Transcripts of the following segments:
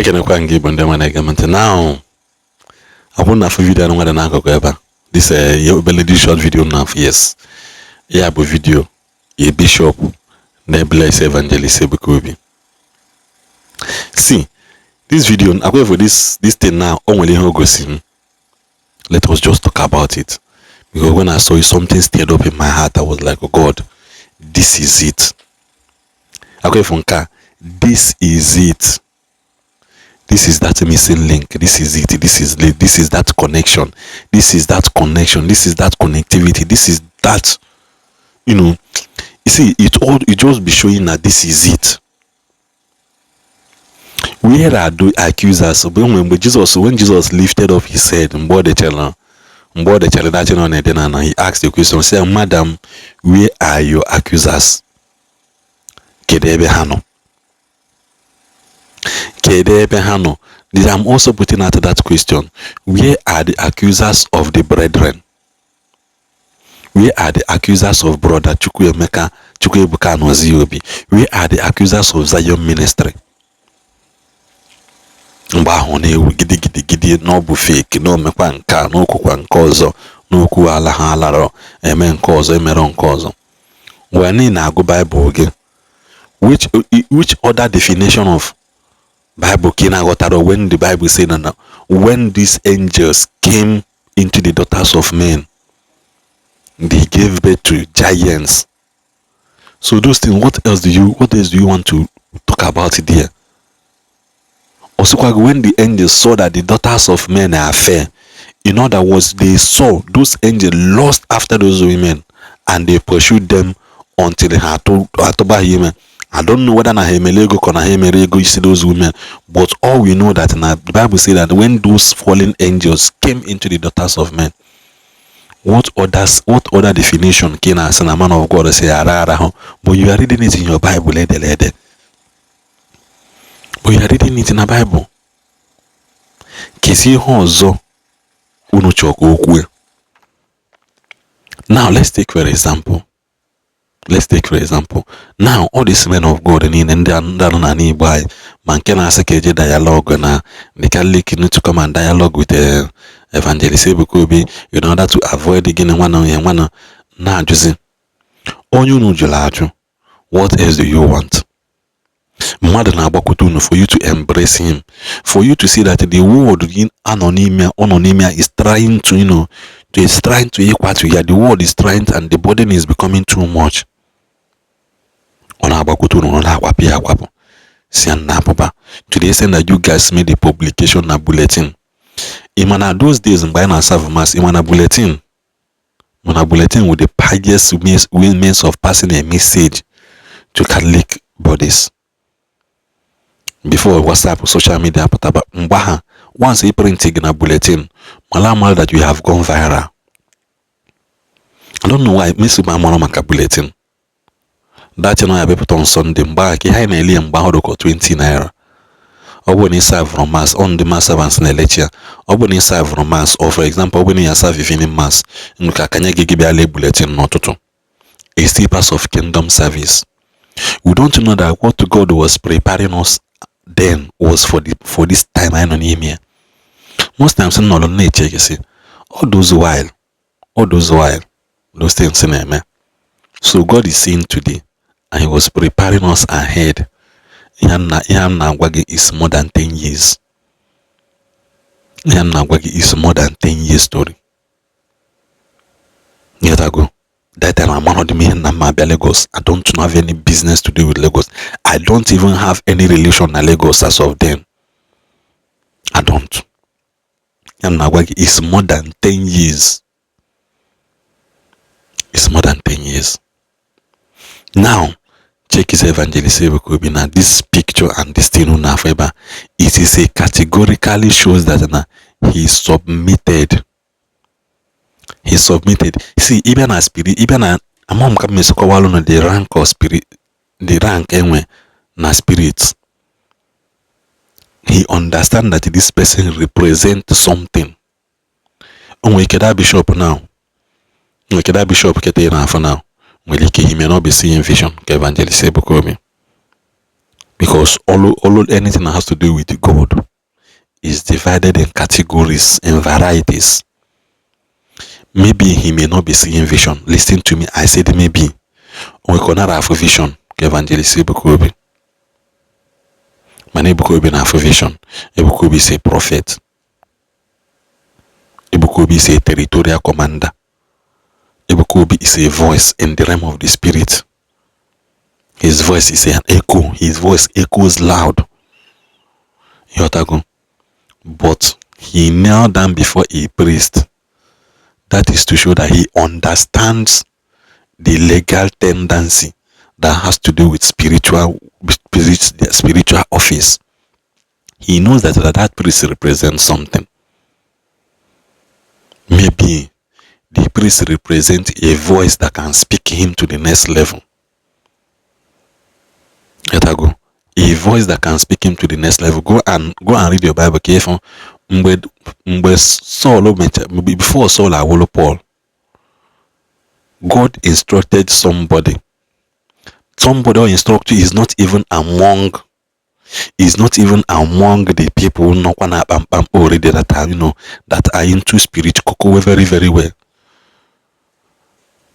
Ekenekwa nke Igbo ndị nwanne gị now. I won't have a video on what I go this ability short video now. Yes, yeah, but video a bishop ne bless Evangelist Ebuka Obi. See this video. I go for this thing now. Only who goes in. Let us just talk about it, because when I saw it, something stirred up in my heart. I was like, oh God, this is it. I go from car. This is it. This is that missing link. This is it. This is that connection. This is that connection. This is that connectivity. This is that, you see, it just be showing that this is it. Where are the accusers? When Jesus lifted up his head, he asked the question, say, Madam, where are your accusers? I'm also putting out that question. Where are the accusers of the brethren? Where are the accusers of brother Ebuka Obi? Where are the accusers of Zion ministry? No fake, no mekwanka, no kukwankozo, no kuala emen kozo, emeron kozo. When in a go Bible again, which other definition of Bible when the Bible said that when these angels came into the daughters of men, they gave birth to giants. So those things, what else do you want to talk about it there? Also, when the angels saw that the daughters of men are fair, in other words, they saw those angels lost after those women, and they pursued them until they had to him. I don't know whether you see those women, but all we know that the Bible says that when those fallen angels came into the daughters of men, what other definition can as a man of God say, but you are reading it in your Bible, lady. But you are reading it in a Bible. Now let's take for example. Now all these men of God in Igbo man can ask a dialogue and they can link to come and dialogue with Evangelist Ebuka Obi in order to avoid again one now just what else do you want? For you to embrace him, for you to see that the world in anonymia is trying to is trying to equal to you. The world is trying and the burden is becoming too much. To the extent that you guys made a publication, a bulletin. Imana those days in Bina serve mass, Imana bulletin with the pious means of passing a message to Catholic bodies. Before WhatsApp, social media, once you print in a bulletin, malama that you have gone viral. I don't know why Miss Mamaka bulletin. That I be put on Sunday back, he had 20 naira. Or when he serve from mass on the mass servants in the lecture, or when he serve from mass, or for example, when he serve in mass, in Kakanya give a bulletin not to a steepers of kingdom service. We don't know that what God was preparing us then was for this time I don't hear. Most times in all nature, you see, all those while, those things in there. So God is saying today, and he was preparing us ahead. Is more than 10 years. Is more than 10 years story. Yet ago. That time I'm one of the men in Lagos. I don't have any business to do with Lagos. I don't even have any relation to Lagos as of then. I don't. It's more than 10 years. It's more than 10 years. Now, check his Evangelist Ebuka Obi. Now, this picture and this thing on Afeba, it is a categorically shows that he submitted. He submitted. See, even a spirit, even a mom come the rank of spirit, the rank anyway, na spirits. He understand that this person represents something. We can bishop now. We can bishop for now. He may not be seeing vision. Evangelist Ebuka Obi. Because all anything that has to do with God is divided in categories, in varieties. Maybe he may not be seeing vision. Listen to me, I said maybe. We cannot have a vision. Evangelist Ebuka Obi. Man, Ebuka Obi have a vision. Ebuka Obi is a prophet. Ebuka Obi is a territorial commander. Ebuka Obi is a voice in the realm of the spirit. His voice is an echo. His voice echoes loud. Yotago. But he knelt down before a priest. That is to show that he understands the legal tendency that has to do with spiritual office. He knows that priest represents something. Maybe the priest represents a voice that can speak him to the next level. Yotago. A voice that can speak him to the next level. Go and read your Bible carefully. Before Saul and Paul, God instructed somebody. Somebody or instructor is not even among the people already that are that are into spirit very, very well.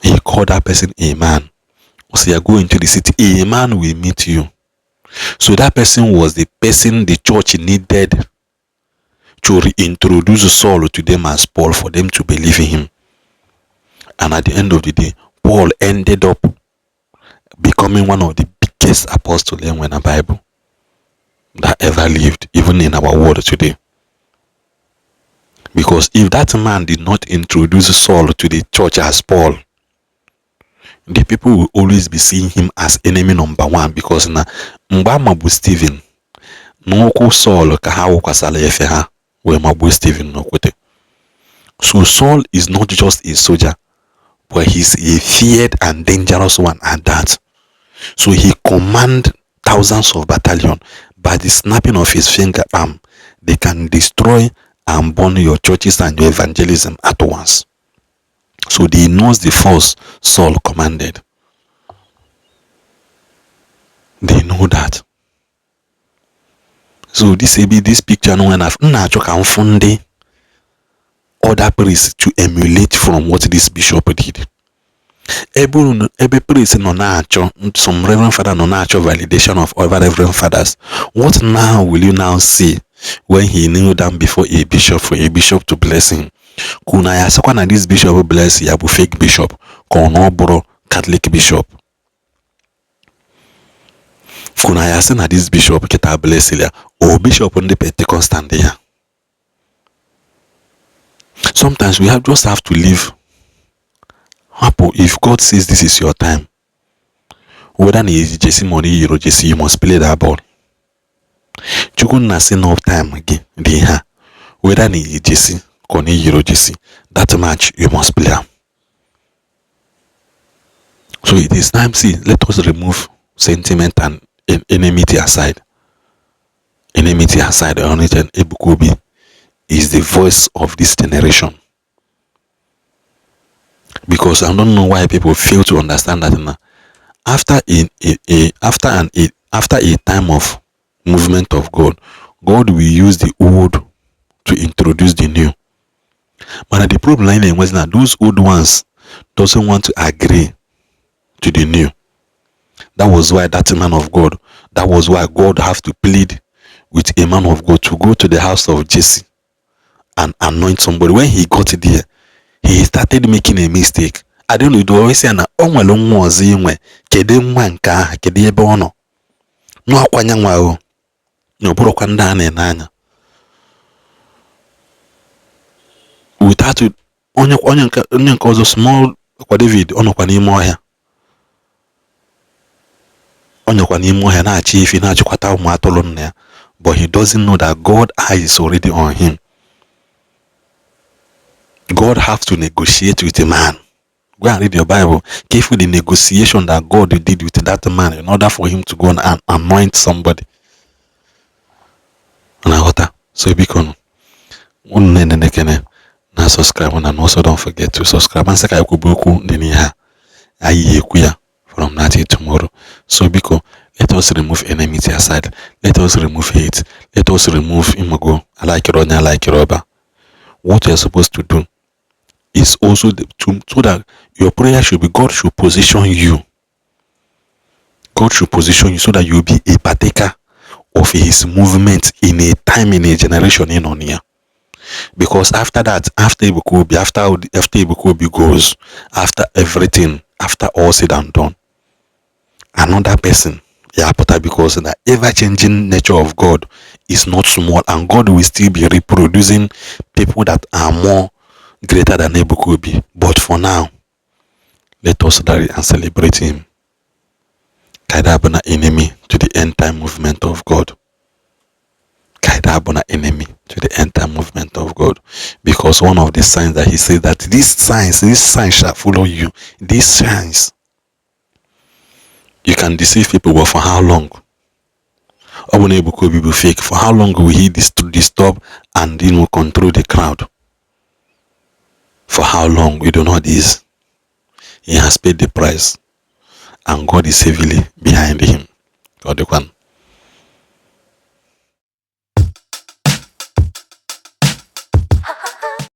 He called that person a man. So you are going to the city, a man will meet you. So that person was the person the church needed to reintroduce Saul to them as Paul, for them to believe in him. And at the end of the day, Paul ended up becoming one of the biggest apostles in the Bible that ever lived, even in our world today. Because if that man did not introduce Saul to the church as Paul, the people will always be seeing him as enemy number one. Because na Mbamabu Stephen no Saul kahawo kwasala efe ha we mabu Stephen no kwete. So Saul is not just a soldier, but he's a feared and dangerous one at that. So he command thousands of battalions. By the snapping of his finger arm, they can destroy and burn your churches and your evangelism at once. So he knows the force Saul commanded. They know that. So this picture no enough. Can fund other priests to emulate from what this bishop did. Every priest no nacho, some reverend father no nacho validation of other reverend fathers. What now will you now see when he kneel down before a bishop for a bishop to bless him? Kuna ya sakwana this bishop bless yabu fake bishop, kono bro Catholic bishop. Kuna ya na this bishop kita bless ya or bishop on the Pentecostal there. Sometimes we just have to live. If God says this is your time, whether it's Jesse money or Jesse, you must play that ball. Chukun na say no time again. Whether it's Jesse or Jesse, that match you must play. So it is time. See, let us remove sentiment and enmity aside. Enmity aside, Ebuka Obi is the voice of this generation. Because I don't know why people fail to understand that after a time of movement of God will use the old to introduce the new. But the problem was that those old ones doesn't want to agree to the new. That was why that man of God, that was why God have to plead with a man of God to go to the house of Jesse and anoint somebody. When he got there, he started making a mistake. I don't know, do always say na onwelo nwa ozo inwe kede nwa nke aha kede ebe ono no akwanya nwa o no buru kwa nda na n'anya without onye nke ọzọ small kwa David ono kwa n'ime ọhịa onye kwa n'ime ọhịa na-achị ifi na-achịkwata ụmụ atụrụ nna ya, but he doesn't know that God eye is already on him. God have to negotiate with a man. Go and read your Bible. Careful the negotiation that God did with that man in order for him to go and anoint somebody. So become na subscribe and also don't forget to subscribe and saka from now till tomorrow. So because let us us remove enmity aside. Let us remove hate. Let us remove imago. I like Ronya, I like Yoruba. What you're supposed to do is also so that your prayer should be, God should position you. God should position you so that you'll be a partaker of his movement in a time, in a generation, in on here. Because after that, after Ebuka Obi goes, after everything, after all said and done, another person, yeah, because the ever-changing nature of God is not small, and God will still be reproducing people that are more greater than Ebuka Obi. But for now, let us rally and celebrate him. Kaidabona enemy to the end time movement of God. Kaidabona enemy to the end time movement of God. Because one of the signs that he says that these signs shall follow you. These signs. You can deceive people, but for how long? Ebuka Obi will fake. For how long will he disturb and control the crowd? For how long? We don't know this. He has paid the price, and God is heavily behind him. God the one.